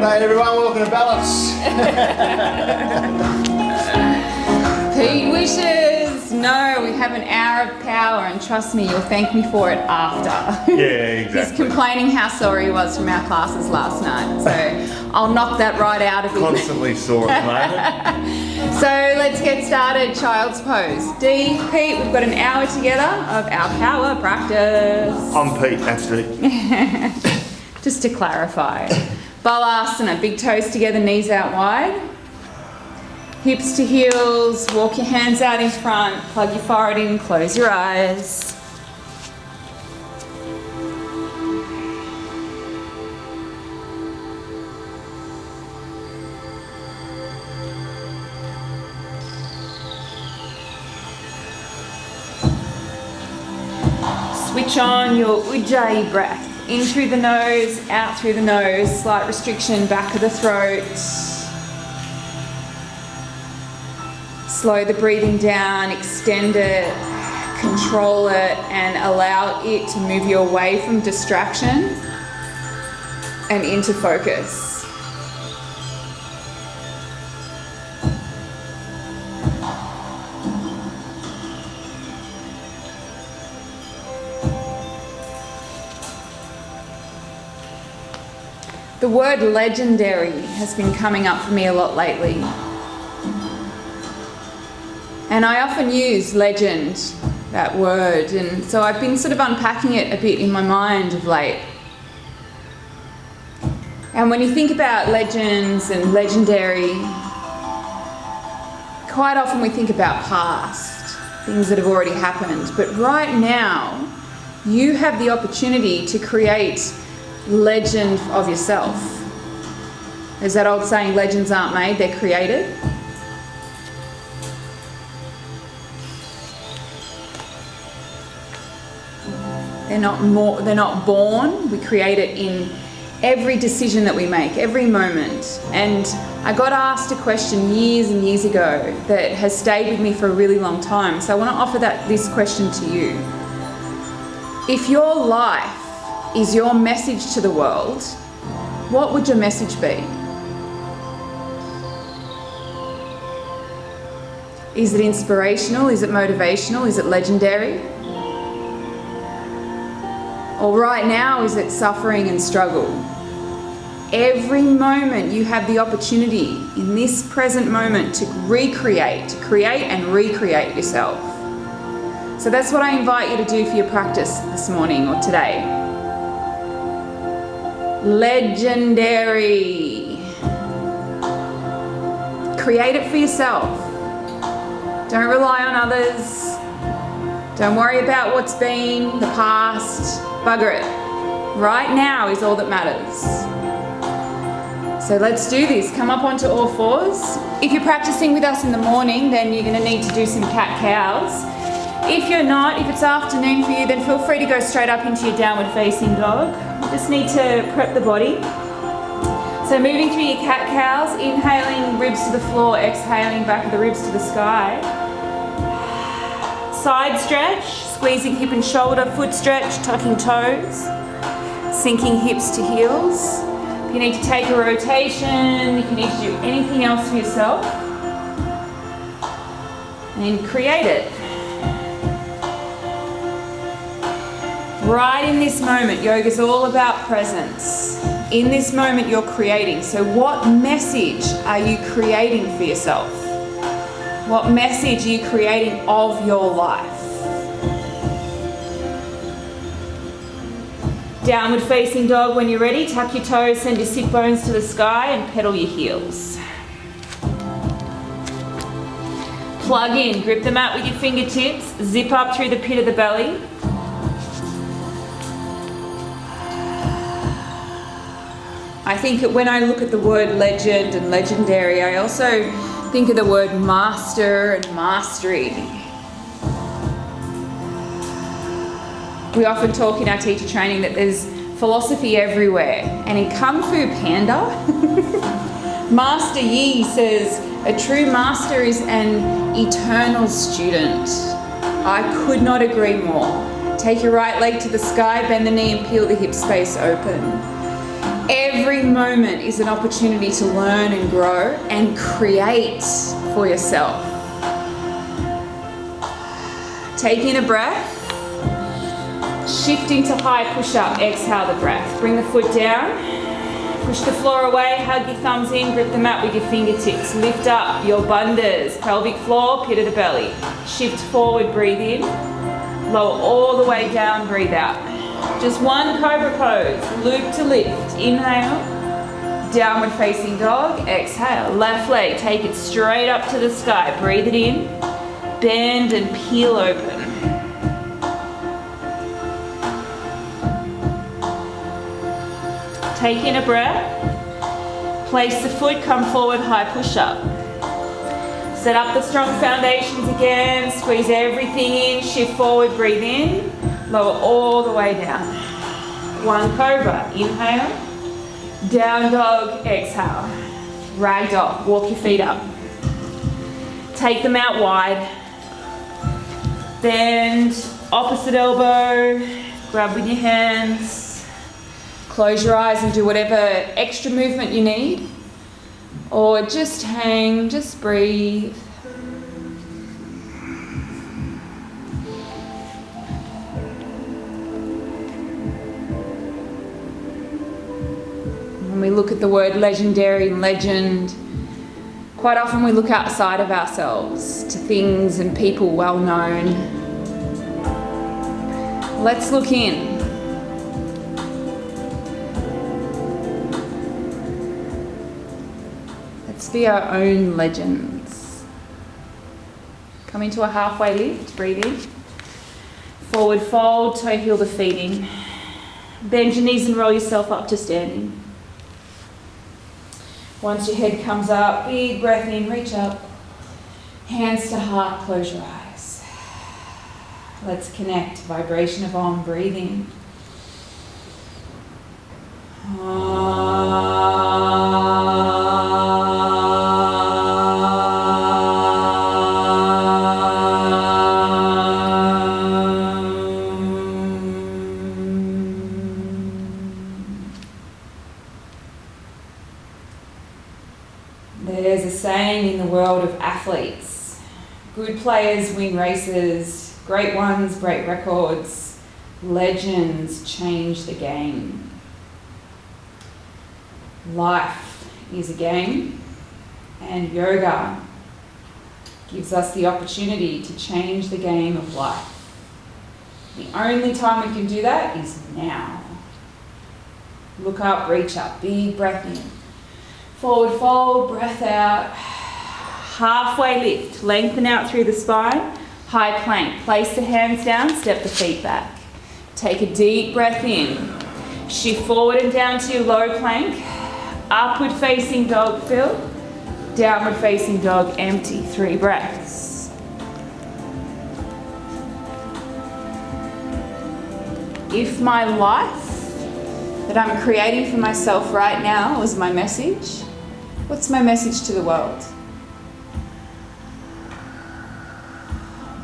G'day everyone, welcome to Balance. Pete wishes. No, we have an hour of power and trust me, you'll thank me for it after. Yeah, exactly. He's complaining how sore he was from our classes last night, so I'll knock that right out of him. Constantly sore at the moment. So let's get started, child's pose. D, Pete, we've got an hour together of our power practice. I'm Pete, that's D. Just to clarify. Balasana, big toes together, knees out wide. Hips to heels, walk your hands out in front, plug your forehead in, close your eyes. Switch on your Ujjayi breath. In through the nose, out through the nose, slight restriction, back of the throat. Slow the breathing down, extend it, control it, and allow it to move you away from distraction and into focus. The word legendary has been coming up for me a lot lately. And I often use legend, that word, and so I've been sort of unpacking it a bit in my mind of late. And when you think about legends and legendary, quite often we think about past, things that have already happened. But right now, you have the opportunity to create legend of yourself. There's that old saying, legends aren't made, they're created. They're not born. We create it in every decision that we make, every moment. And I got asked a question years and years ago that has stayed with me for a really long time. So I want to offer this question to you. If your life is your message to the world, what would your message be? Is it inspirational? Is it motivational? Is it legendary? Or right now, is it suffering and struggle? Every moment you have the opportunity in this present moment to create and recreate yourself. So that's what I invite you to do for your practice this morning or today. Legendary. Create it for yourself. Don't rely on others. Don't worry about what's been, the past. Bugger it. Right now is all that matters. So let's do this. Come up onto all fours. If you're practicing with us in the morning, then you're going to need to do some cat-cows. If you're not, if it's afternoon for you, then feel free to go straight up into your downward facing dog. You just need to prep the body. So moving through your cat-cows, inhaling ribs to the floor, exhaling back of the ribs to the sky. Side stretch, squeezing hip and shoulder, foot stretch, tucking toes, sinking hips to heels. If you need to take a rotation, if you need to do anything else for yourself, and create it. Right in this moment, yoga is all about presence. In this moment, you're creating. So what message are you creating for yourself? What message are you creating of your life? Downward facing dog when you're ready. Tuck your toes, send your sit bones to the sky and pedal your heels. Plug in, grip the mat with your fingertips, zip up through the pit of the belly. I think that when I look at the word legend and legendary, I also think of the word master and mastery. We often talk in our teacher training that there's philosophy everywhere. And in Kung Fu Panda, Master Yi says, a true master is an eternal student. I could not agree more. Take your right leg to the sky, bend the knee and peel the hip space open. Every moment is an opportunity to learn and grow and create for yourself. Taking a breath, shifting to high push-up, exhale the breath. Bring the foot down, push the floor away, hug your thumbs in, grip the mat with your fingertips. Lift up your bundas, pelvic floor, pit of the belly. Shift forward, breathe in. Lower all the way down, breathe out. Just one cobra pose, loop to lift. Inhale, downward facing dog, exhale. Left leg, take it straight up to the sky. Breathe it in, bend and peel open. Take in a breath, place the foot, come forward, high push-up. Set up the strong foundations again, squeeze everything in, shift forward, breathe in, lower all the way down. One cobra, inhale, down dog, exhale. Ragdoll, walk your feet up. Take them out wide. Bend, opposite elbow, grab with your hands. Close your eyes and do whatever extra movement you need. Or just hang, just breathe. When we look at the word legendary and legend, quite often we look outside of ourselves to things and people well known. Let's look in. Let's be our own legends. Come into a halfway lift, breathe in. Forward fold, toe heel to feeding. Bend your knees and roll yourself up to standing. Once your head comes up, big breath in, reach up. Hands to heart, close your eyes. Let's connect. Vibration of Om, breathe in. There's a saying in the world of athletes, good players win races, great ones break records, legends change the game. Life is a game, and yoga gives us the opportunity to change the game of life. The only time we can do that is now. Look up, reach up, big breath in. Forward fold, breath out. Halfway lift, lengthen out through the spine. High plank, place the hands down, step the feet back. Take a deep breath in. Shift forward and down to your low plank. Upward facing dog, fill. Downward facing dog, empty. 3 breaths. If my life that I'm creating for myself right now was my message, what's my message to the world?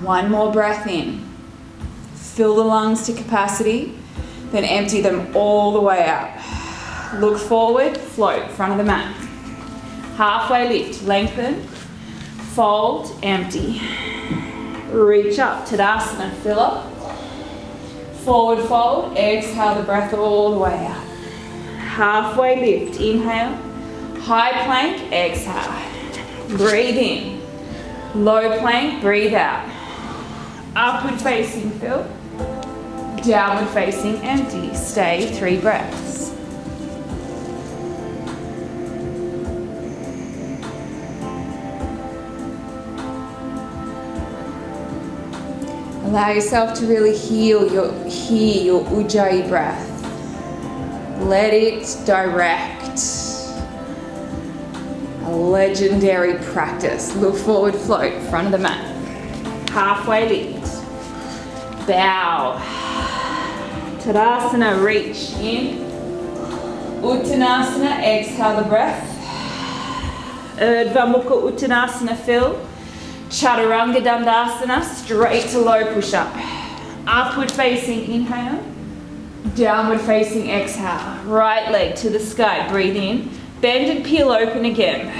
One more breath in. Fill the lungs to capacity, then empty them all the way out. Look forward, float, front of the mat. Halfway lift, lengthen, fold, empty. Reach up, Tadasana, fill up. Forward fold, exhale the breath all the way out. Halfway lift, inhale. High plank, exhale. Breathe in. Low plank, breathe out. Upward facing, fill. Downward facing, empty. Stay 3 breaths. Allow yourself to really hear your Ujjayi breath. Let it direct a legendary practice. Look forward, float, front of the mat. Halfway lift. Bow. Tadasana, reach in. Uttanasana, exhale the breath. Urdhva Mukha Uttanasana, fill. Chaturanga Dandasana, straight to low push-up. Upward facing, inhale. Downward facing exhale. Right leg to the sky. Breathe in. Bend and peel open again.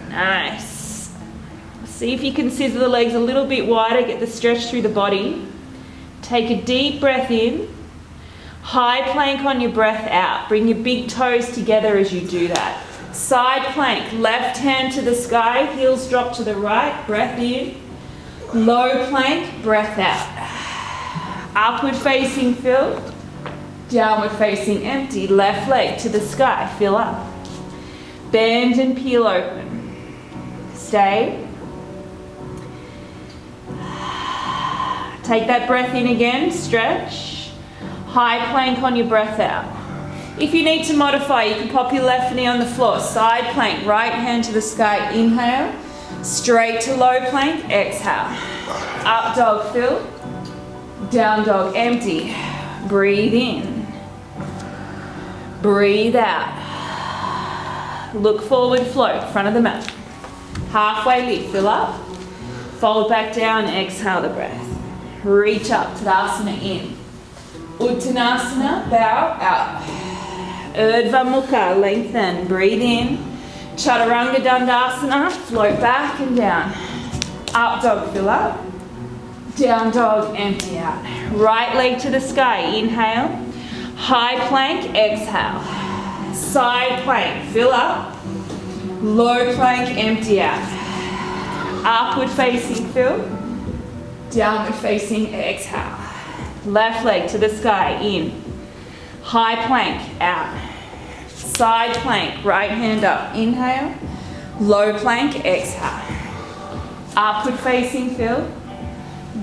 Nice. See if you can scissor the legs a little bit wider. Get the stretch through the body. Take a deep breath in. High plank on your breath out. Bring your big toes together as you do that. Side plank. Left hand to the sky. Heels drop to the right. Breath in. Low plank. Breath out. Upward facing fill. Downward facing empty. Left leg to the sky. Fill up. Bend and peel open. Stay. Take that breath in again. Stretch. High plank on your breath out. If you need to modify, you can pop your left knee on the floor. Side plank. Right hand to the sky. Inhale. Straight to low plank. Exhale. Up dog fill. Down dog empty. Breathe in. Breathe out. Look forward, float, front of the mat. Halfway lift, fill up. Fold back down, exhale the breath. Reach up, Tadasana in. Uttanasana, bow out. Urdhva Mukha, lengthen, breathe in. Chaturanga Dandasana, float back and down. Up dog, fill up. Down dog, empty out. Right leg to the sky, inhale. High plank, exhale. Side plank, fill up. Low plank, empty out. Upward facing fill. Downward facing exhale. Left leg to the sky, in. High plank, out. Side plank, right hand up, inhale. Low plank, exhale. Upward facing fill.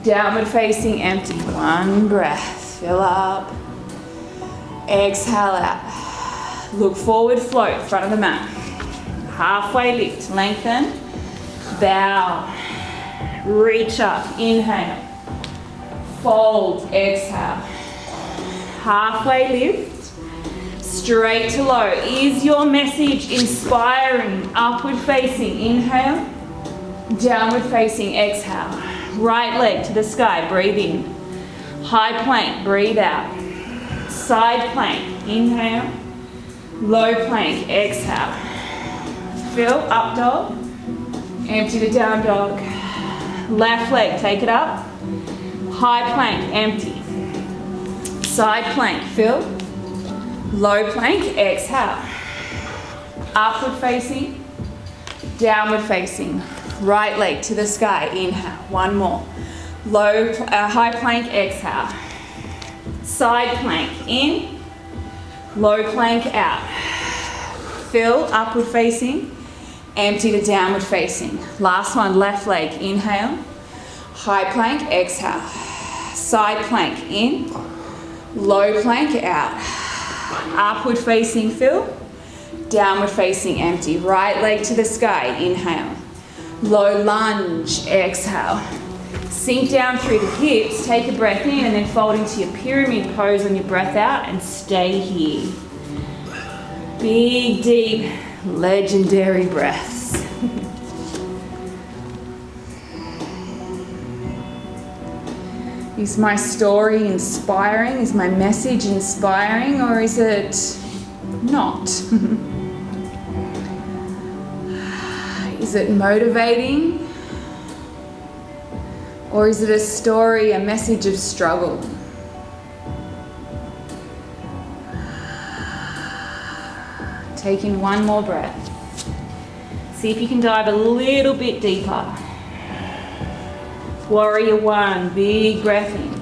Downward facing empty. One breath. Fill up. Exhale out. Look forward, float, front of the mat. Halfway lift, lengthen. Bow. Reach up, inhale. Fold, exhale. Halfway lift. Straight to low. Is your message inspiring? Upward facing, inhale. Downward facing, exhale. Right leg to the sky, breathe in. High plank, breathe out. Side plank, inhale. Low plank, exhale. Fill, up dog. Empty to down dog. Left leg, take it up. High plank, empty. Side plank, fill. Low plank, exhale. Upward facing. Downward facing. Right leg to the sky, inhale. One more. High plank, exhale. Side plank, in. Low plank, out. Fill, upward facing. Empty to downward facing. Last one, left leg, inhale. High plank, exhale. Side plank, in. Low plank, out. Upward facing, fill. Downward facing, empty. Right leg to the sky, inhale. Low lunge, exhale. Sink down through the hips, take a breath in and then fold into your pyramid pose on your breath out and stay here. Big, deep, legendary breaths. Is my story inspiring? Is my message inspiring, or is it not? Is it motivating? Or is it a story, a message of struggle? Take in one more breath. See if you can dive a little bit deeper. Warrior one, big breath in.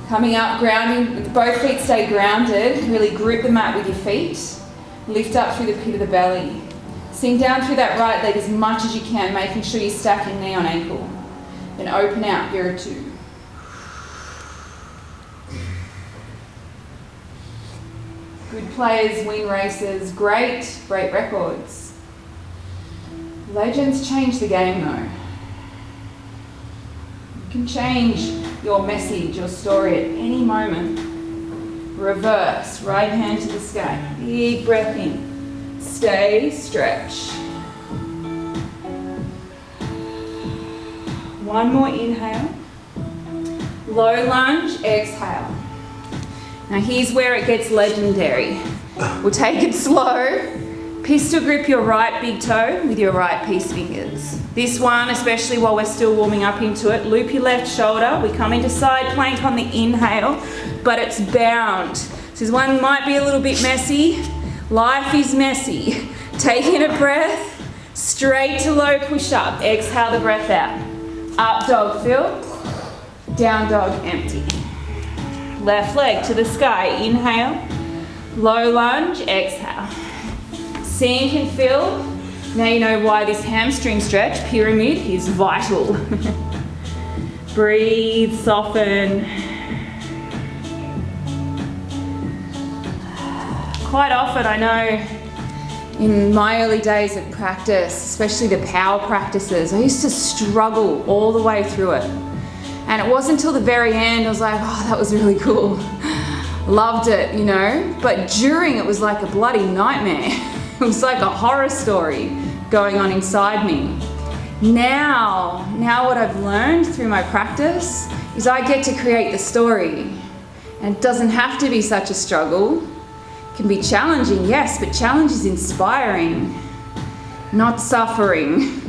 Coming up, grounding, both feet stay grounded. Really grip the mat with your feet. Lift up through the pit of the belly. Sink down through that right leg as much as you can, making sure you're stacking knee on ankle. Then open out, Vira 2. Good players win races, great records. Legends change the game though. You can change your message, your story at any moment. Reverse, right hand to the sky. Big breath in. Stay, stretch. One more inhale. low lunge, exhale. Now here's where it gets legendary. We'll take it slow. Pistol grip your right big toe with your right peace fingers. This one, especially while we're still warming up into it, loop your left shoulder. We come into side plank on the inhale, but it's bound. This one might be a little bit messy. Life is messy. Take in a breath, straight to low push up. Exhale the breath out. Up dog, fill. Down dog, empty. Left leg to the sky, inhale. Low lunge, exhale. Sink and fill. Now you know why this hamstring stretch, pyramid, is vital. Breathe, soften. Quite often, I know, in my early days of practice, especially the power practices, I used to struggle all the way through it. And it wasn't until the very end I was like, oh, that was really cool. Loved it, you know. But during it was like a bloody nightmare. It was like a horror story going on inside me. Now what I've learned through my practice is I get to create the story. And it doesn't have to be such a struggle. It can be challenging, yes, but challenge is inspiring, not suffering.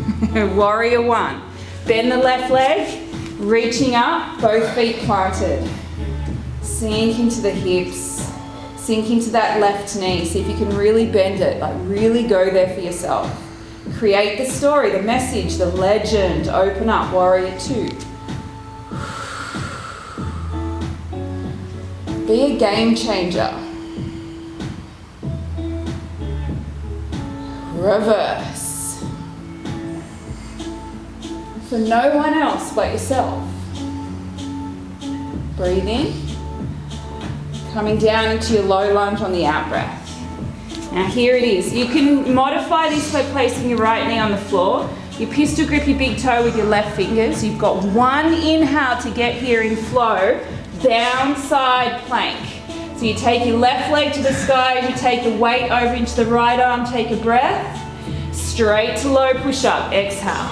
Warrior one. Bend the left leg, reaching up, both feet planted. Sink into the hips. Sink into that left knee. See if you can really bend it, like really go there for yourself. Create the story, the message, the legend. Open up, warrior two. Be a game changer. Reverse. For no one else but yourself. Breathe in. Coming down into your low lunge on the out breath. Now here it is. You can modify this by placing your right knee on the floor. You pistol grip your big toe with your left fingers. You've got one inhale to get here in flow, down side plank. So you take your left leg to the sky, you take the weight over into the right arm, take a breath. Straight to low push up, exhale.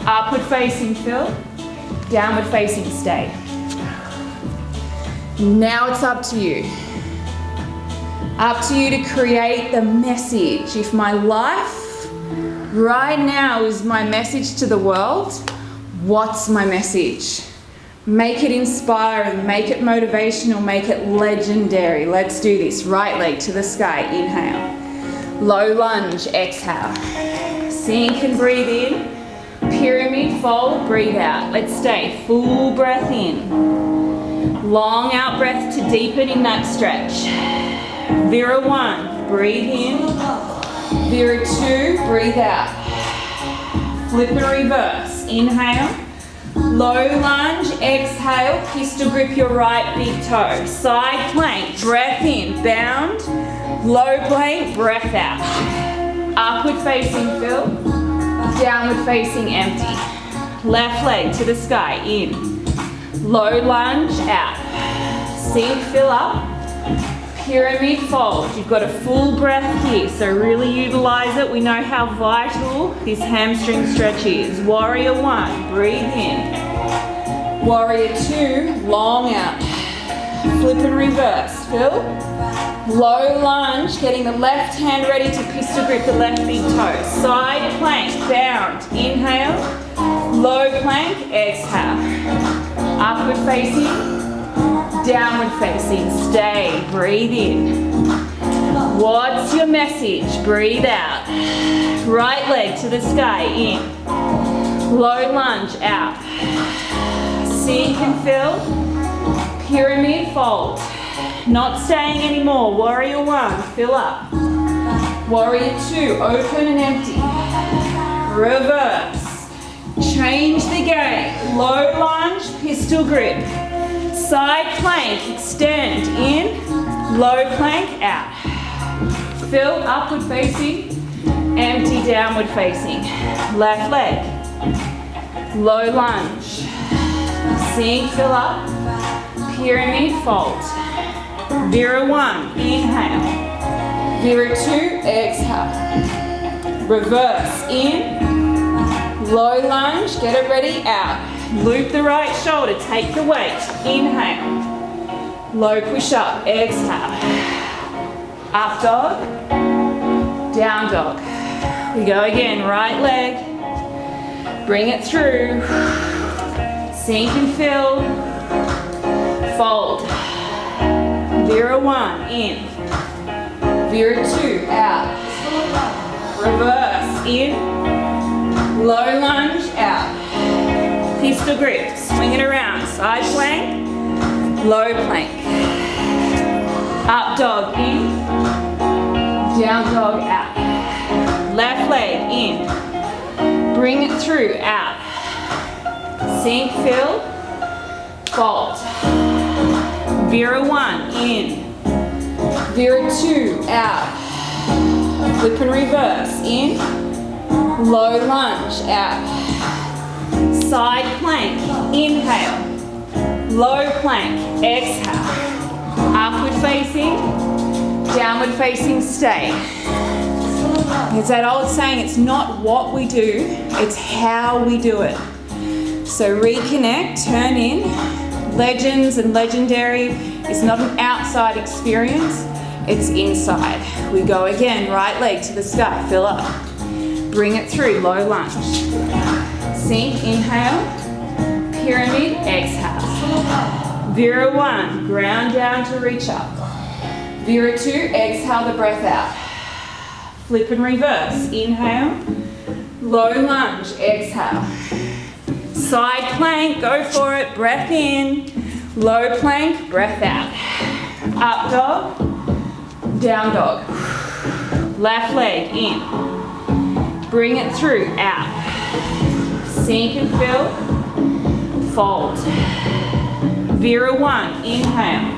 Upward facing fill, downward facing stay. Now it's up to you. Up to you to create the message. If my life right now is my message to the world, what's my message? Make it inspiring, make it motivational, make it legendary. Let's do this. Right leg to the sky, inhale. Low lunge, exhale. Sink and breathe in. Pyramid fold, breathe out. Let's stay. Full breath in. Long out breath to deepen in that stretch. Vira one, breathe in. Vira two, breathe out. Flip and reverse. Inhale. Low lunge, exhale. Pistol grip your right big toe. Side plank, breath in, bound. Low plank, breath out. Upward facing fill. Downward facing empty. Left leg to the sky, in. Low lunge, out. Sink, fill up. Pyramid fold. You've got a full breath here, so really utilize it. We know how vital this hamstring stretch is. Warrior one, breathe in. Warrior two, long out. Flip and reverse, fill. Low lunge, getting the left hand ready to pistol grip the left big toe. Side plank, bound. Inhale. Low plank, exhale. Upward facing. Downward facing, stay, breathe in. What's your message? Breathe out. Right leg to the sky, in. Low lunge, out. Sink and fill. Pyramid fold. Not staying anymore. Warrior one, fill up. Warrior two, open and empty. Reverse. Change the game. Low lunge, pistol grip. Side plank, extend, in, low plank, out. Fill, upward facing, empty, downward facing. Left leg, low lunge. Sink, fill up, pyramid fold. Vira one, inhale. Vira two, exhale. Reverse, in, low lunge, get it ready, out. Loop the right shoulder, take the weight. Inhale. Low push up, exhale. Up dog, down dog. We go again, right leg. Bring it through. Sink and fill. Fold. Vira 1, in. Vira 2, out. Reverse, in. Low lunge, out. Pistol grip, swing it around. Side plank, low plank. Up dog, in. Down dog, out. Left leg, in. Bring it through, out. Sink, fill, fold. Vira 1, in. Vira 2, out. Flip and reverse, in. Low lunge, out. Side plank, inhale. Low plank, exhale. Upward facing, downward facing, stay. It's that old saying, it's not what we do, it's how we do it. So reconnect, turn in. Legends and legendary is not an outside experience, it's inside. We go again, right leg to the sky, fill up. Bring it through, low lunge. Sink, inhale. Pyramid, exhale. Vira 1, ground down to reach up. Vira 2, exhale the breath out. Flip and reverse, inhale. Low lunge, exhale. Side plank, go for it, breath in. Low plank, breath out. Up dog, down dog. Left leg, in. Bring it through, out. Sink and fill, fold. Vira 1, inhale.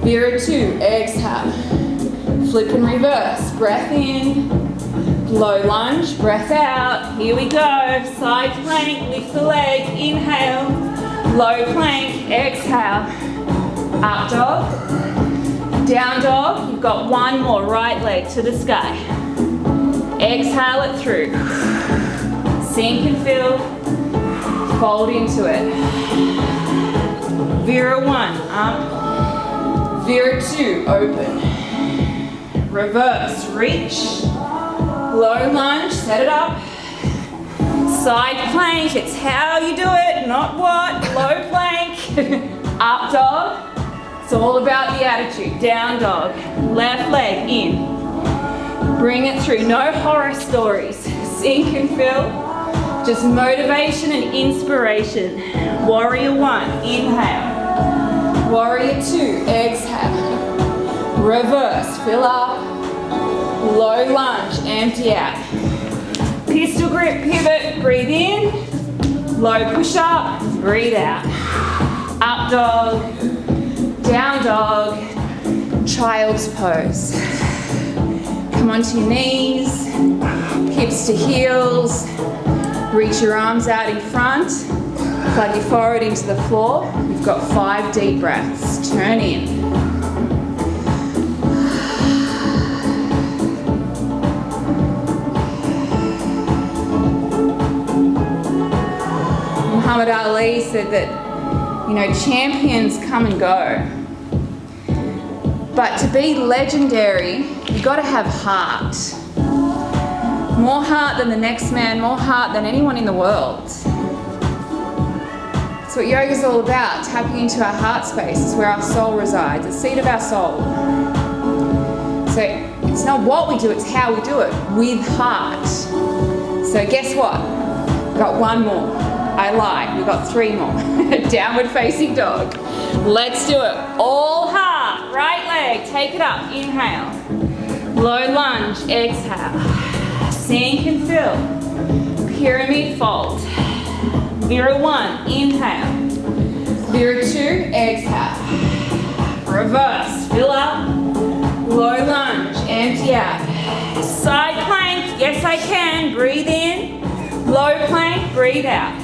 Vira 2, exhale. Flip and reverse, breath in. Low lunge, breath out. Here we go. Side plank, lift the leg, inhale. Low plank, exhale. Up dog, down dog. You've got one more, right leg to the sky. Exhale it through. Sink and fill, fold into it. Vira 1, up. Vira 2, open. Reverse, reach. Low lunge, set it up. Side plank, it's how you do it, not what. Low plank. Up dog, it's all about the attitude. Down dog, left leg in. Bring it through, no horror stories. Sink and fill, just motivation and inspiration. Warrior 1, inhale. Warrior 2, exhale. Reverse, fill up. Low lunge, empty out. Pistol grip, pivot, breathe in. Low push up, breathe out. Up dog, down dog, child's pose. Come onto your knees, hips to heels. Reach your arms out in front. Plug your forehead into the floor. You've got 5 deep breaths. Turn in. Muhammad Ali said that, champions come and go. But to be legendary, you've got to have heart. More heart than the next man, more heart than anyone in the world. That's what yoga's all about, tapping into our heart space. It's where our soul resides, the seat of our soul. So it's not what we do, it's how we do it, with heart. So guess what? We've got one more. I lied, we've got 3 more. Downward facing dog. Let's do it. All heart, right leg, take it up, inhale. Low lunge, exhale. Sink and fill. Pyramid fold. Vira 1, inhale. Vira 2, exhale. Reverse, fill up. Low lunge, empty out. Side plank, yes I can, breathe in. Low plank, breathe out.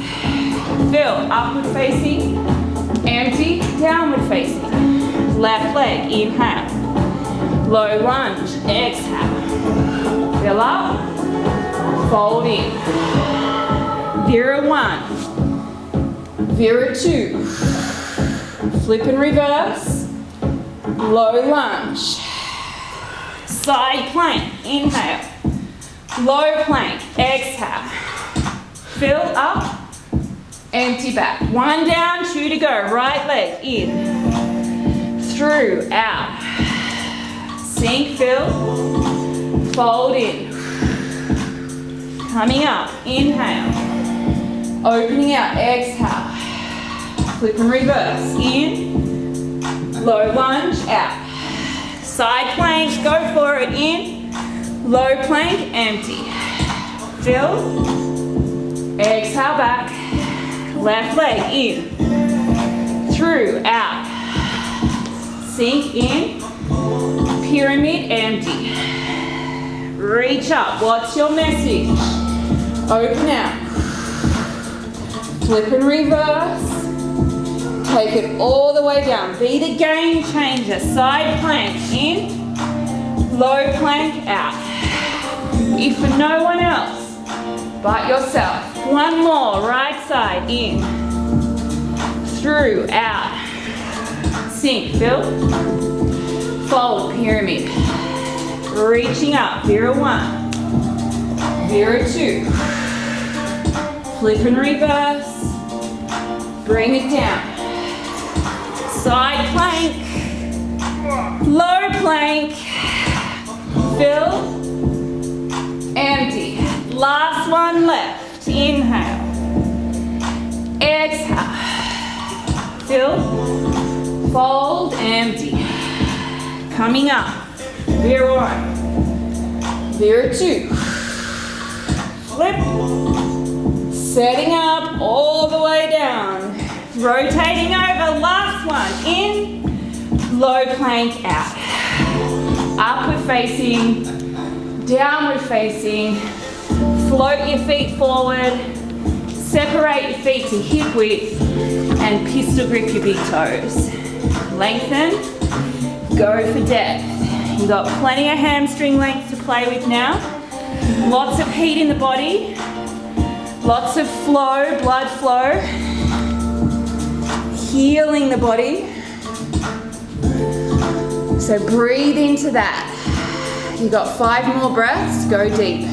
Fill, upward facing, empty, downward facing. Left leg, inhale. Low lunge, exhale. Fill up, fold in. Vira 1, Vira 2. Flip and reverse. Low lunge. Side plank. Inhale. Low plank. Exhale. Fill up. Empty back. 1 down, 2 to go. Right leg in. Through, out. Sink, fill. Fold in. Coming up. Inhale. Opening out. Exhale. Flip and reverse. In. Low lunge. Out. Side plank. Go for it. In. Low plank. Empty. Fill. Exhale back. Left leg in. Through. Out. Sink in. Pyramid. Empty. Reach up. What's your message? Open out. Flip and reverse. Take it all the way down. Be the game changer. Side plank in. Low plank out. If for no one else but yourself. 1 more. Right side in. Through. Out. Sink. Fill. Fold. Pyramid. Reaching up. Vira 1. Vira 2. Flip and reverse. Bring it down. Side plank. Low plank. Fill. Empty. Last one left. Inhale. Exhale. Fill. Fold. Empty. Coming up. Vira 1. Vira 2. Flip. Setting up all the way down. Rotating over. Last one. In. Low plank out. Upward facing. Downward facing. Float your feet forward. Separate your feet to hip width. And pistol grip your big toes. Lengthen. Go for depth. You've got plenty of hamstring length to play with now. Lots of heat in the body. Lots of flow, blood flow. Healing the body. So breathe into that. You've got 5 more breaths. Go deep.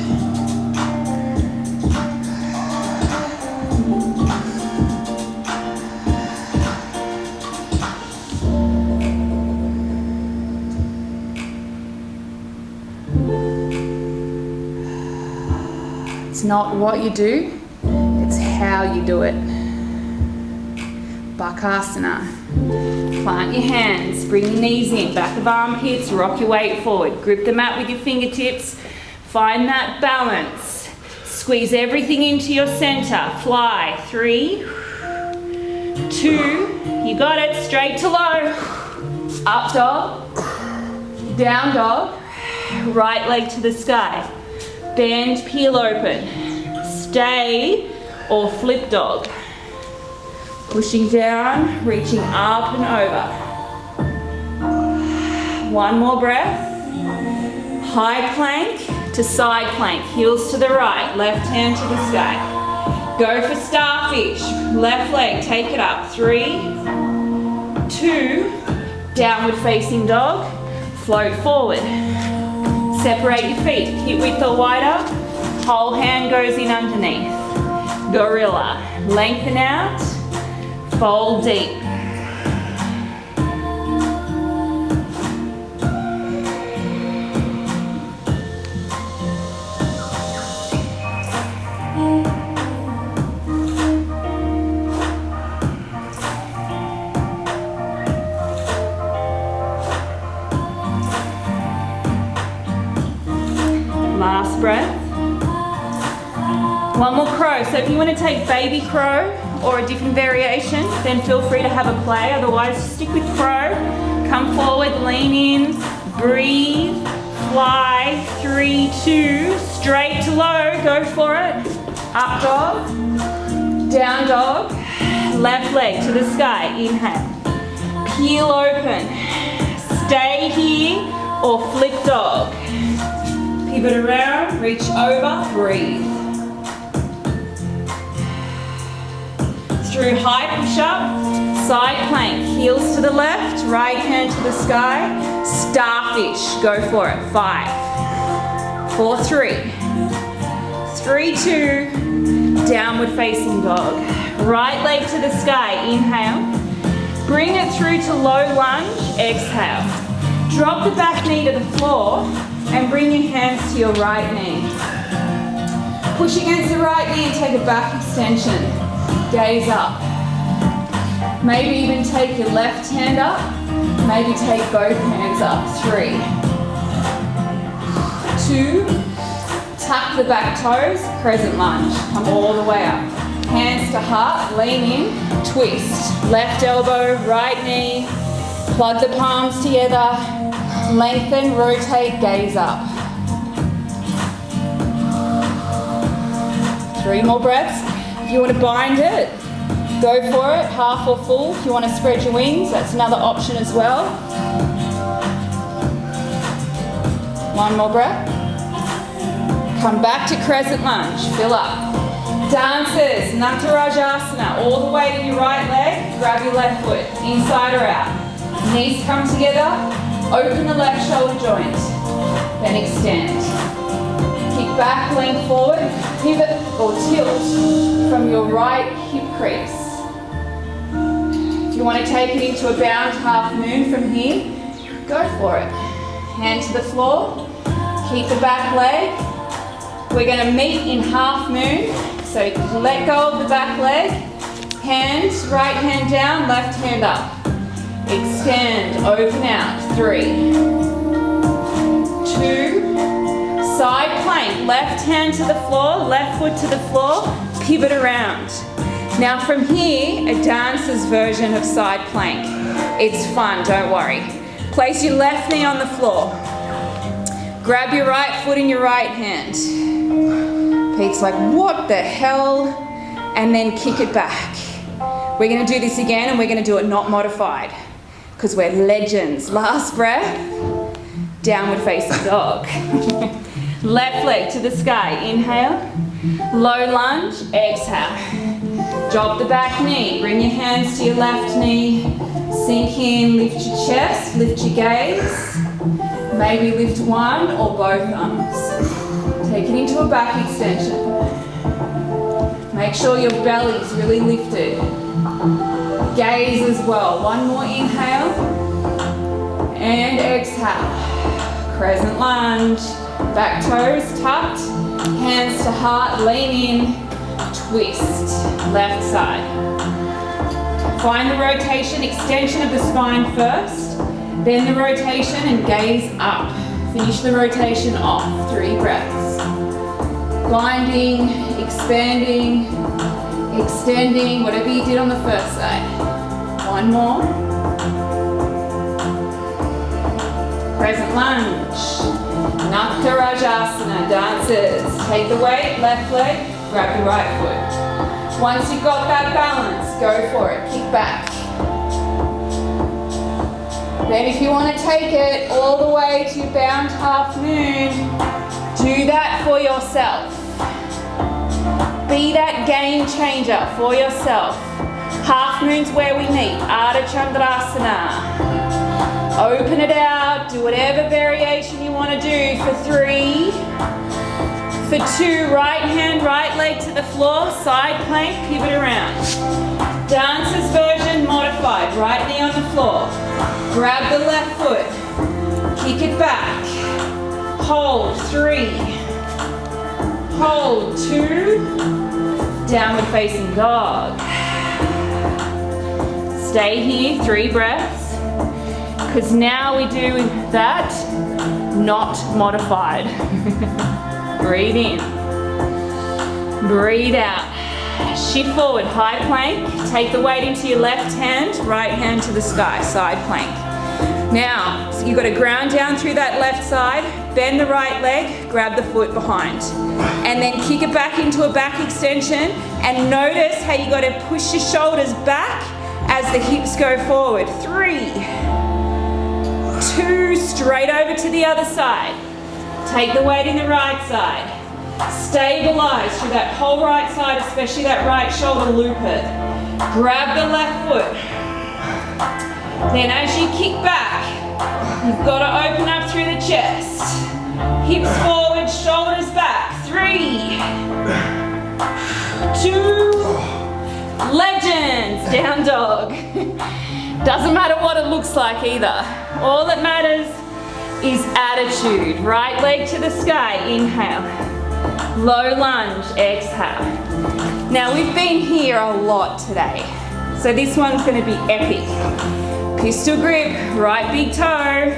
It's not what you do, it's how you do it. Bakasana. Plant your hands, bring your knees in, back of armpits, rock your weight forward. Grip the mat with your fingertips, find that balance. Squeeze everything into your center. Fly. 3, 2, you got it, straight to low. Up dog, down dog, right leg to the sky. Bend, peel open. Stay or flip dog. Pushing down, reaching up and over. 1 more breath. High plank to side plank. Heels to the right, left hand to the sky. Go for starfish. Left leg, take it up. 3, 2, downward facing dog. Float forward. Separate your feet, hip width or wider. Whole hand goes in underneath. Gorilla. Lengthen out. Fold deep. Last breath. 1 more crow. So if you want to take baby crow or a different variation, then feel free to have a play. Otherwise, stick with crow. Come forward, lean in, breathe, fly. 3, 2, straight to low. Go for it. Up dog, down dog, left leg to the sky. Inhale. Peel open. Stay here or flip dog. Pivot around, reach over, breathe. through high push-up, side plank, heels to the left, right hand to the sky, starfish, go for it. 5, 4, 3, 3, 2, downward facing dog. Right leg to the sky, inhale. Bring it through to low lunge, exhale. Drop the back knee to the floor and bring your hands to your right knee. Push against the right knee and take a back extension. Gaze up. Maybe even take your left hand up. Maybe take both hands up. 3, 2, tuck the back toes, crescent lunge. Come all the way up. Hands to heart, lean in, twist. Left elbow, right knee. Plug the palms together. Lengthen, rotate, gaze up. 3 more breaths. If you want to bind it, go for it, half or full. If you want to spread your wings, that's another option as well. 1 more breath. Come back to crescent lunge, fill up. Dancers, Natarajasana, all the way to your right leg, grab your left foot, inside or out. Knees come together, open the left shoulder joint, then extend. Kick back, lean forward, pivot or tilt from your right hip crease. If you want to take it into a bound half moon from here, go for it. Hand to the floor, keep the back leg. We're going to meet in half moon, so let go of the back leg. Hands, right hand down, left hand up. Extend, open out. 3, 2, side plank, left hand to the floor, left foot to the floor, pivot around. Now from here, a dancer's version of side plank. It's fun, don't worry. Place your left knee on the floor. Grab your right foot in your right hand. Pete's like, what the hell? And then kick it back. We're gonna do this again and we're gonna do it not modified because we're legends. Last breath, downward facing dog. Left leg to the sky, inhale. Low lunge, exhale. Drop the back knee, bring your hands to your left knee. Sink in, lift your chest, lift your gaze. Maybe lift one or both arms. Take it into a back extension. Make sure your belly's really lifted. Gaze as well. 1 more inhale. And exhale. Crescent lunge. Back toes tucked. Hands to heart. Lean in. Twist. Left side. Find the rotation, extension of the spine first. Then the rotation and gaze up. Finish the rotation off. 3 breaths. Binding, expanding, extending, whatever you did on the first side. 1 more. Crescent lunge. Natarajasana, dancers. Take the weight, left leg, grab your right foot. Once you've got that balance, go for it. Kick back. Then if you want to take it all the way to your bound half moon, do that for yourself. Be that game changer for yourself. Half moon's where we meet. Ardha Chandrasana. Open it out. Do whatever variation you want to do for 3. For 2, right hand, right leg to the floor. Side plank, pivot around. Dancer's version modified. Right knee on the floor. Grab the left foot. Kick it back. Hold. 3. Hold. 2. Downward facing dog. Stay here, 3 breaths. Because now we do that, not modified. Breathe in. Breathe out. Shift forward, high plank. Take the weight into your left hand, right hand to the sky, side plank. Now, so you've got to ground down through that left side, bend the right leg, grab the foot behind. And then kick it back into a back extension and notice how you got to push your shoulders back as the hips go forward. 3, 2, straight over to the other side. Take the weight in the right side. Stabilize through that whole right side, especially that right shoulder, loop it. Grab the left foot. Then as you kick back, you've got to open up through the chest. Hips forward, shoulders back. 3, 2, legends, down dog. Doesn't matter what it looks like either. All that matters is attitude. Right leg to the sky, inhale. Low lunge, exhale. Now we've been here a lot today, so this one's going to be epic. Pistol grip, right big toe.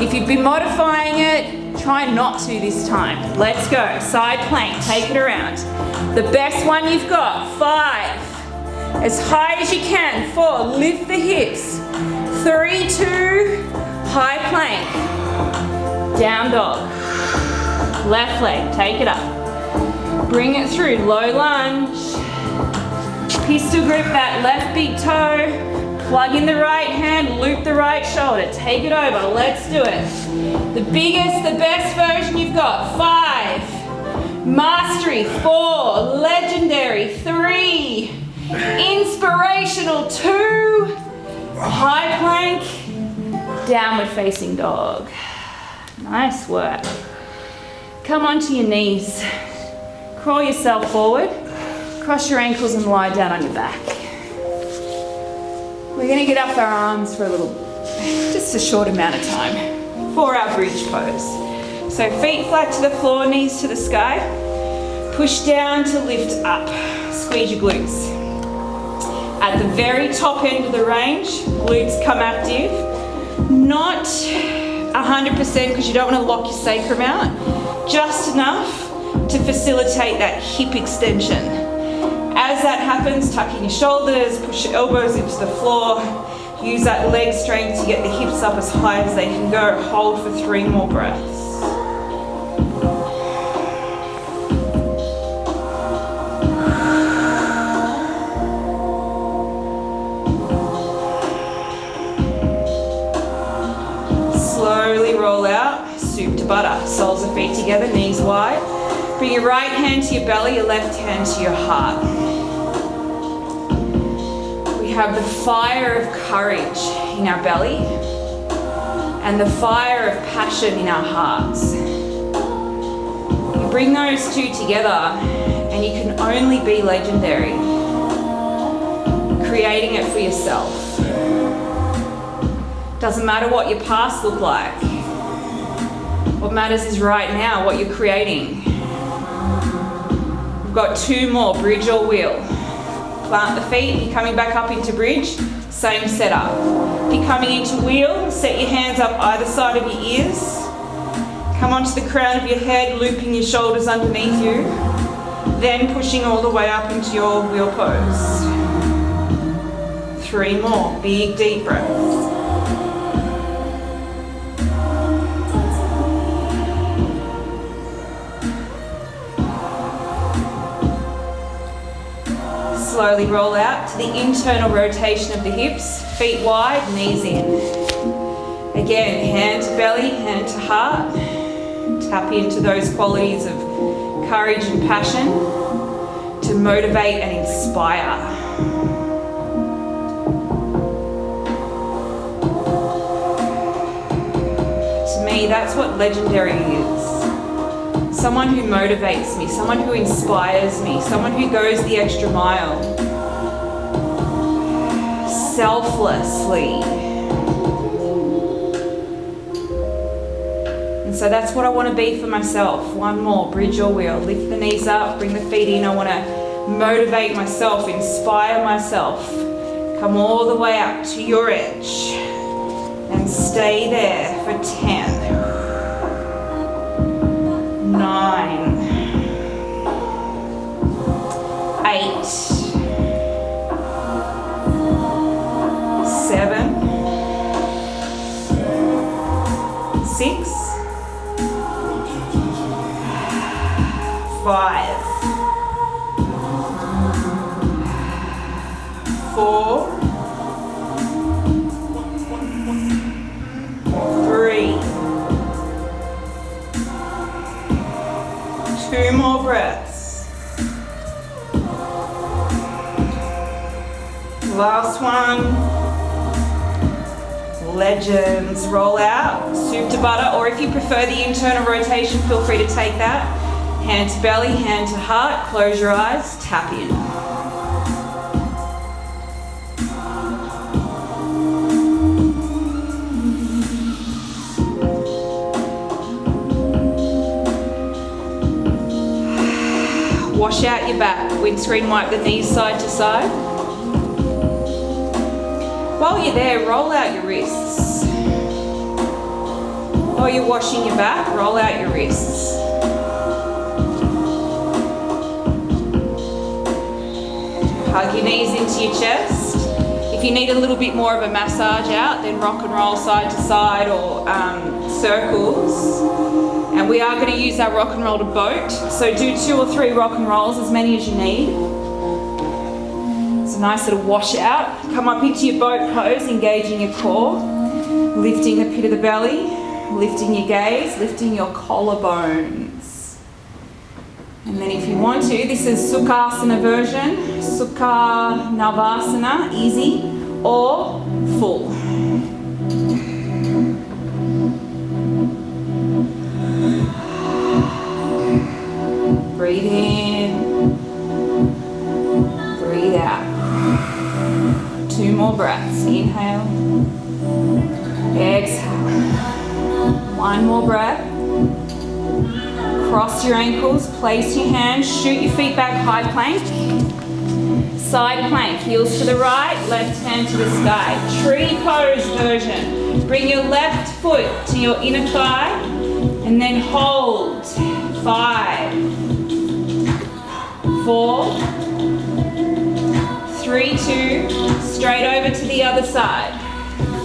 If you've been modifying it, try not to this time. Let's go. Side plank, take it around. The best one you've got. 5. As high as you can. 4, lift the hips. 3, 2, high plank. Down dog. Left leg, take it up. Bring it through, low lunge. Pistol grip that left big toe. Plug in the right hand, loop the right shoulder. Take it over, let's do it. The biggest, the best version you've got. 5, mastery. 4, legendary. 3, inspirational. 2, high plank, downward facing dog. Nice work. Come onto your knees. Crawl yourself forward. Cross your ankles and lie down on your back. We're going to get up our arms for just a short amount of time for our bridge pose. So feet flat to the floor, knees to the sky. Push down to lift up. Squeeze your glutes. At the very top end of the range, glutes come active. Not 100% because you don't want to lock your sacrum out. Just enough to facilitate that hip extension. As that happens, tuck in your shoulders, push your elbows into the floor, use that leg strength to get the hips up as high as they can go. Hold for 3 more breaths. Slowly roll out, soup to butter. Soles of feet together, knees wide. Bring your right hand to your belly, your left hand to your heart. We have the fire of courage in our belly and the fire of passion in our hearts. You bring those two together and you can only be legendary, creating it for yourself. Doesn't matter what your past looked like. What matters is right now, what you're creating. We've got 2 more, bridge or wheel. Plant the feet, you're coming back up into bridge, same setup. If you're coming into wheel, set your hands up either side of your ears. Come onto the crown of your head, looping your shoulders underneath you. Then pushing all the way up into your wheel pose. 3 more, big deep breaths. Slowly roll out to the internal rotation of the hips, feet wide, knees in. Again, hand to belly, hand to heart. Tap into those qualities of courage and passion to motivate and inspire. To me, that's what legendary is. Someone who motivates me, someone who inspires me, someone who goes the extra mile. Selflessly. And so that's what I want to be for myself. 1 more, bridge or wheel. Lift the knees up, bring the feet in. I want to motivate myself, inspire myself. Come all the way up to your edge. And stay there for 10. 9, 8, 7, 6, 5, 4, 3, 2 more breaths. last one. Legends. Roll out, soup to butter, or if you prefer the internal rotation, feel free to take that. Hand to belly, hand to heart, close your eyes, tap in. Wash out your back, windscreen wipe the knees side to side. While you're there, roll out your wrists. While you're washing your back, roll out your wrists. Hug your knees into your chest. If you need a little bit more of a massage out, then rock and roll side to side or circles. And we are going to use our rock and roll to boat. So do 2 or 3 rock and rolls, as many as you need. It's a nice little wash out. Come up into your boat pose, engaging your core, lifting the pit of the belly, lifting your gaze, lifting your collarbones. And then if you want to, this is Sukhasana version, Sukha Navasana, easy or full. Breathe in, breathe out. 2 more breaths. Inhale, exhale. 1 more breath. Cross your ankles, place your hands, shoot your feet back, high plank. Side plank, heels to the right, left hand to the sky. Tree pose version. Bring your left foot to your inner thigh and then hold. 5, 4, 3, 2, straight over to the other side.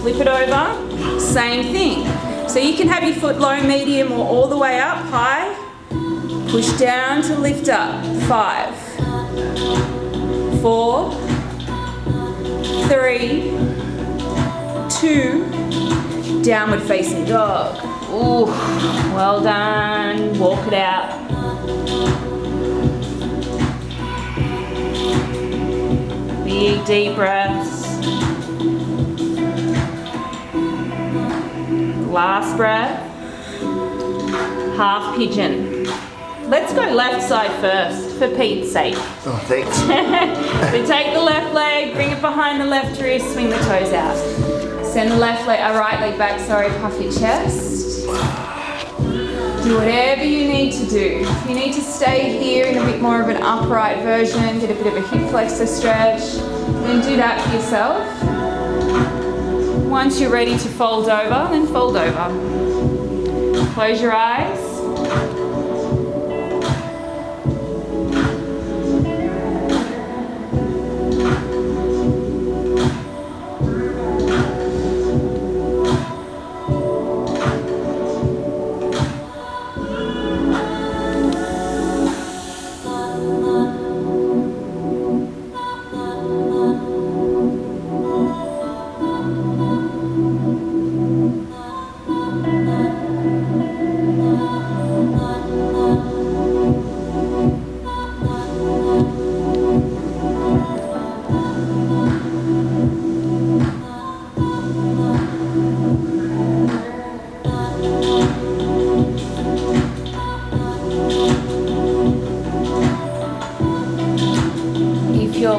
Flip it over, same thing. So you can have your foot low, medium, or all the way up, high. Push down to lift up. 5, 4, 3, 2, downward facing dog. Ooh, well done. Walk it out. Big deep breaths. Last breath. Half pigeon. Let's go left side first, for Pete's sake. Oh, thanks. So take the left leg, bring it behind the left wrist, swing the toes out. Send the right leg back, puff your chest. Do whatever you need to do. If you need to stay here in a bit more of an upright version, get a bit of a hip flexor stretch, then do that for yourself. Once you're ready to fold over, then fold over. Close your eyes.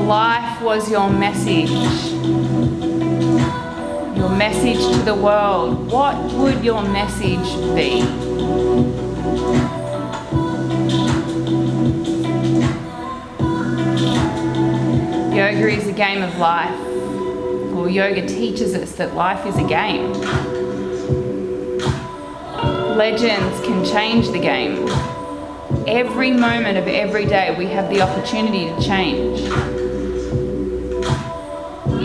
Life was your message to the world, what would your message be? Yoga is a game of life, or yoga teaches us that life is a game. Legends can change the game. Every moment of every day we have the opportunity to change.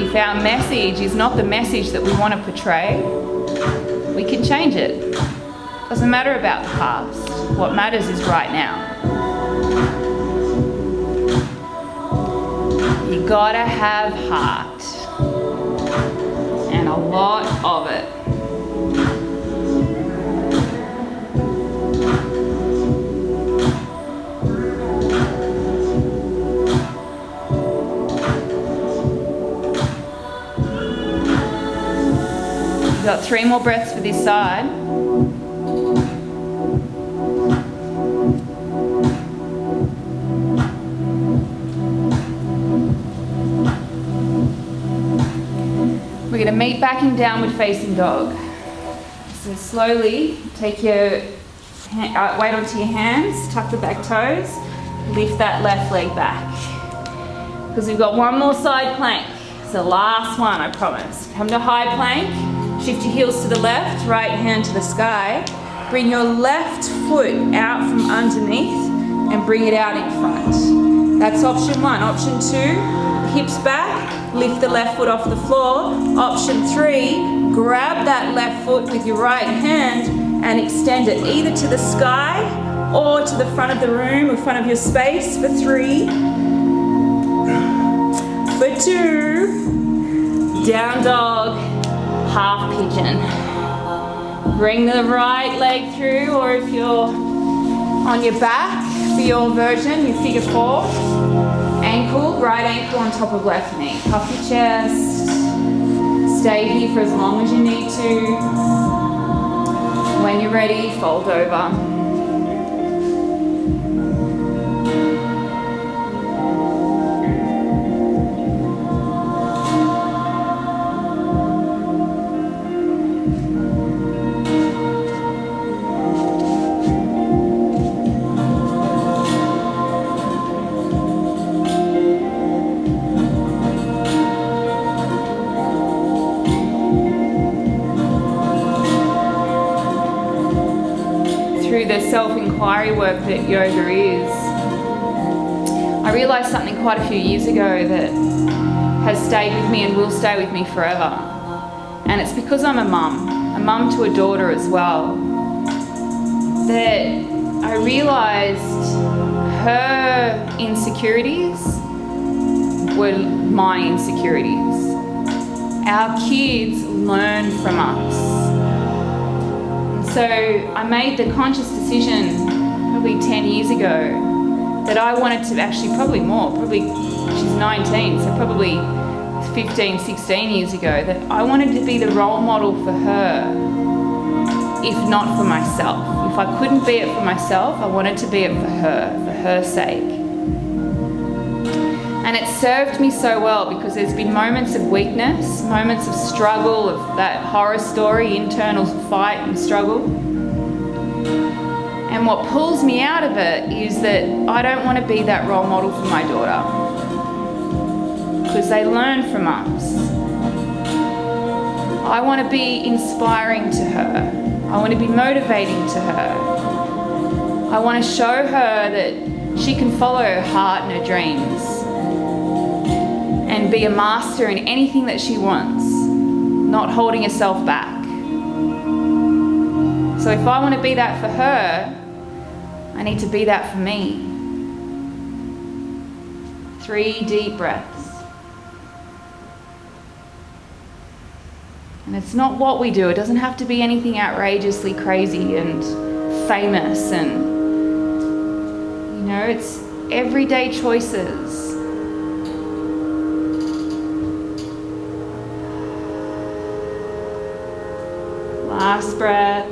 If our message is not the message that we want to portray, we can change it. Doesn't matter about the past. What matters is right now. You gotta have heart, and a lot of it. got 3 more breaths for this side. We're going to meet back in downward facing dog. So slowly take your weight onto your hands, tuck the back toes, lift that left leg back. Because we've got one more side plank. It's the last one, I promise. Come to high plank, shift your heels to the left, right hand to the sky. Bring your left foot out from underneath and bring it out in front. That's option 1. Option 2, hips back, lift the left foot off the floor. Option 3, grab that left foot with your right hand and extend it either to the sky or to the front of the room, in front of your space for 3, for 2, down dog, half pigeon. Bring the right leg through, or if you're on your back for your version, your figure 4, ankle, right ankle on top of left knee. Puff your chest, stay here for as long as you need to. When you're ready, fold over. Through the self-inquiry work that yoga is, I realised something quite a few years ago that has stayed with me and will stay with me forever. And it's because I'm a mum to a daughter as well, that I realised her insecurities were my insecurities. Our kids learn from us. So I made the conscious decision probably 10 years ago that I wanted to, actually probably more, she's 19, so probably 15, 16 years ago, that I wanted to be the role model for her, if not for myself. If I couldn't be it for myself, I wanted to be it for her sake. And it served me so well, because there's been moments of weakness, moments of struggle, of that horror story, internal fight and struggle. And what pulls me out of it is that I don't want to be that role model for my daughter, because they learn from us. I want to be inspiring to her. I want to be motivating to her. I want to show her that she can follow her heart and her dreams and be a master in anything that she wants, not holding herself back. So if I want to be that for her, I need to be that for me. 3 deep breaths. And it's not what we do. It doesn't have to be anything outrageously crazy and famous, and it's everyday choices. Last breath.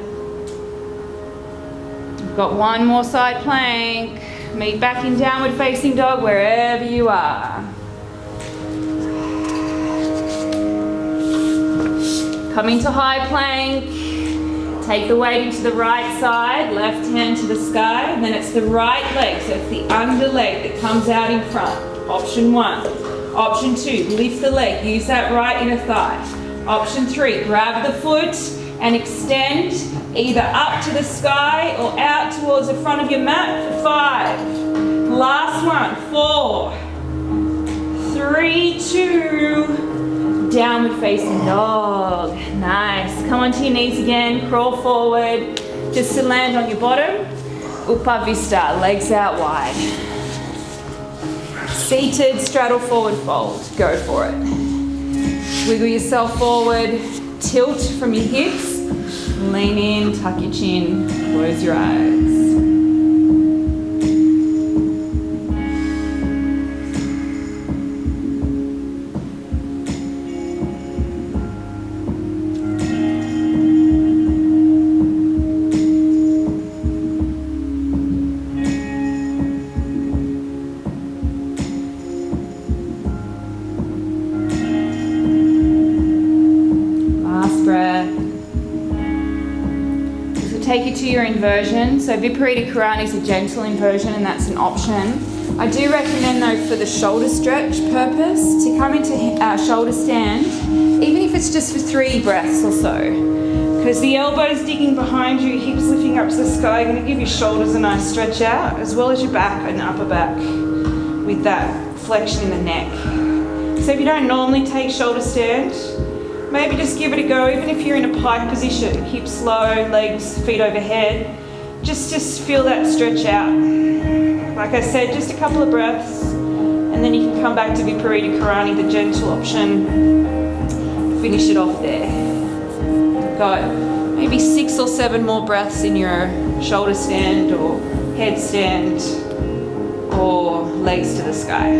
We've got one more side plank. Meet back in downward facing dog wherever you are. Come into high plank. Take the weight into the right side, left hand to the sky, and then it's the right leg, so it's the under leg that comes out in front. Option 1. Option 2, lift the leg, use that right inner thigh. Option 3, grab the foot and extend either up to the sky or out towards the front of your mat for 5. Last one, 4, 3, 2, downward facing dog. Nice. Come onto your knees again, crawl forward, just to land on your bottom. Upavista, legs out wide. Seated, straddle forward fold. Go for it. Wiggle yourself forward, tilt from your hips, lean in, tuck your chin, close your eyes. take you to your inversion. So Viparita Karani is a gentle inversion and that's an option. I do recommend though for the shoulder stretch purpose to come into shoulder stand, even if it's just for 3 breaths or so. Because the elbows digging behind you, hips lifting up to the sky, going to give your shoulders a nice stretch out, as well as your back and upper back with that flexion in the neck. So if you don't normally take shoulder stand, maybe just give it a go, even if you're in a pike position, hips low, legs, feet overhead, just feel that stretch out. Like I said, just a couple of breaths, and then you can come back to Viparita Karani, the gentle option, finish it off there. Got maybe 6 or 7 more breaths in your shoulder stand or headstand or legs to the sky.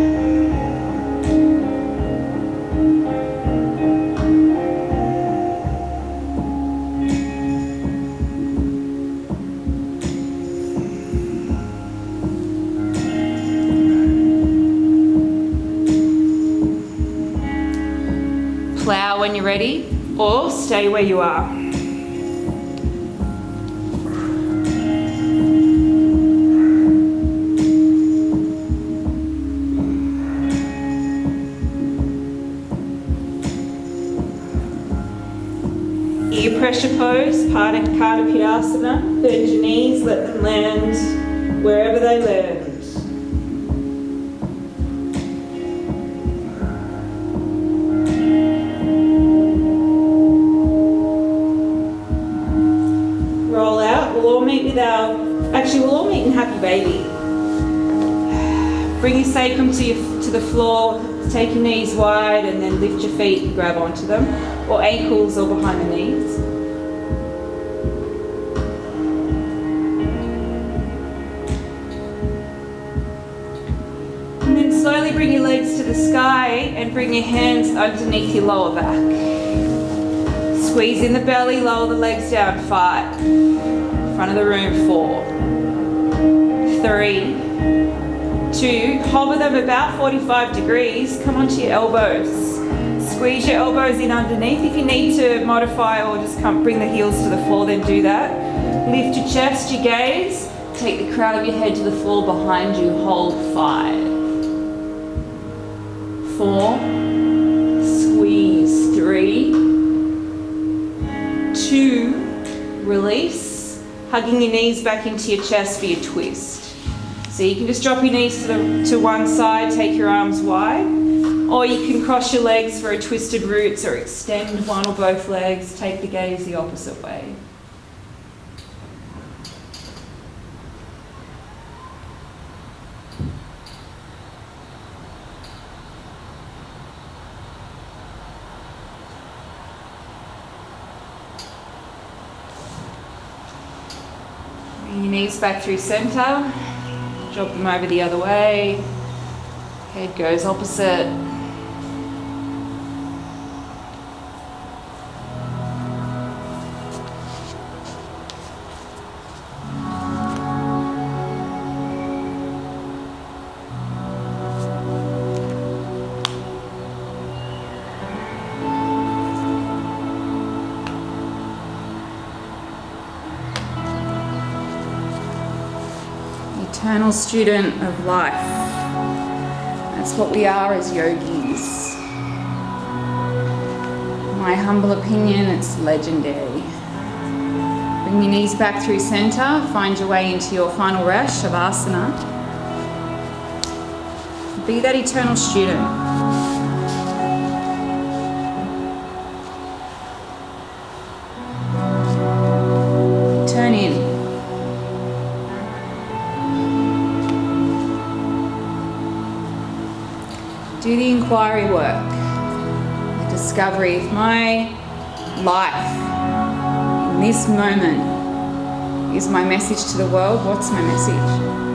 Plow when you're ready, or stay where you are. Ear pressure pose, Pilates. Bend your knees, let them land wherever they land. Roll out. We'll all meet in Happy Baby. Bring your sacrum to the floor, take your knees wide and then lift your feet and grab onto them, or ankles or behind the knees. And then slowly bring your legs to the sky and bring your hands underneath your lower back. Squeeze in the belly, lower the legs down. 5. Front of the room. 4. 3. 2. Hover them about 45 degrees. Come onto your elbows. Squeeze your elbows in underneath. If you need to modify or just bring the heels to the floor, then do that. Lift your chest, your gaze. Take the crown of your head to the floor behind you. Hold. 5. 4. Squeeze. 3. 2. Release. Hugging your knees back into your chest for your twist. So you can just drop your knees to one side, take your arms wide, or you can cross your legs for a twisted roots or extend one or both legs, take the gaze the opposite way. Bring your knees back through center. Drop them over the other way. Head goes opposite. Eternal student of life. That's what we are as yogis. My humble opinion, it's legendary. Bring your knees back through center. Find your way into your final rest, Shavasana. Be that eternal student. Turn in. Do the inquiry work, the discovery. If my life in this moment is my message to the world, what's my message?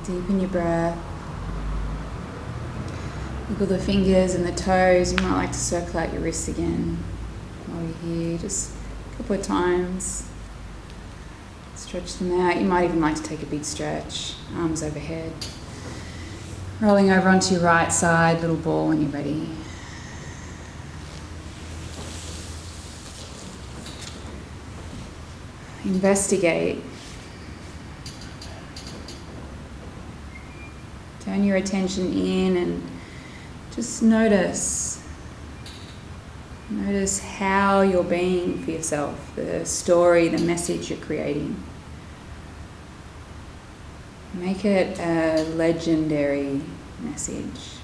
Deepen your breath. Wiggle the fingers and the toes. You might like to circle out your wrists again while you're here, just a couple of times. Stretch them out. You might even like to take a big stretch, arms overhead. Rolling over onto your right side, little ball when you're ready. Investigate. Turn your attention in and just notice. Notice how you're being for yourself, the story, the message you're creating. Make it a legendary message.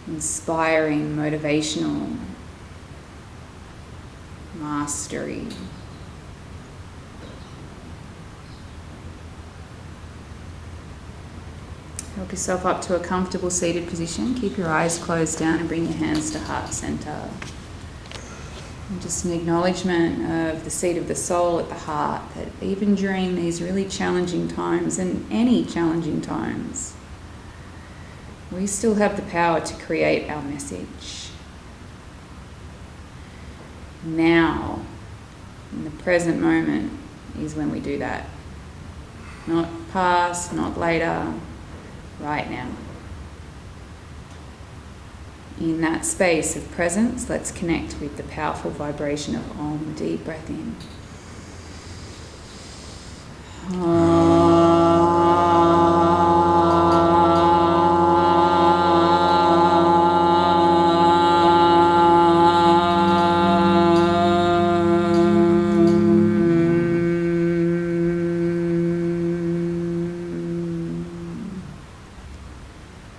Inspiring, motivational, mastery. Help yourself up to a comfortable seated position. Keep your eyes closed down and bring your hands to heart center. And just an acknowledgement of the seat of the soul at the heart, that even during these really challenging times, and any challenging times, we still have the power to create our message. Now, in the present moment, is when we do that. Not past, not later, right now. In that space of presence, let's connect with the powerful vibration of Om. Deep breath in.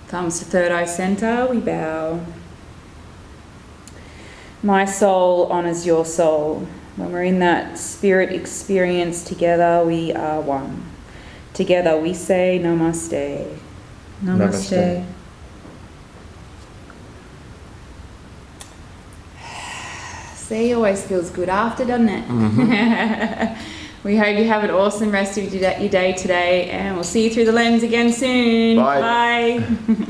Thumbs to third eye center, we bow. My soul honors your soul. When we're in that spirit experience together, we are one. Together we say namaste. Namaste. See, always feels good after, doesn't it? Mm-hmm. We hope you have an awesome rest of your day today, and we'll see you through the lens again soon. Bye. Bye.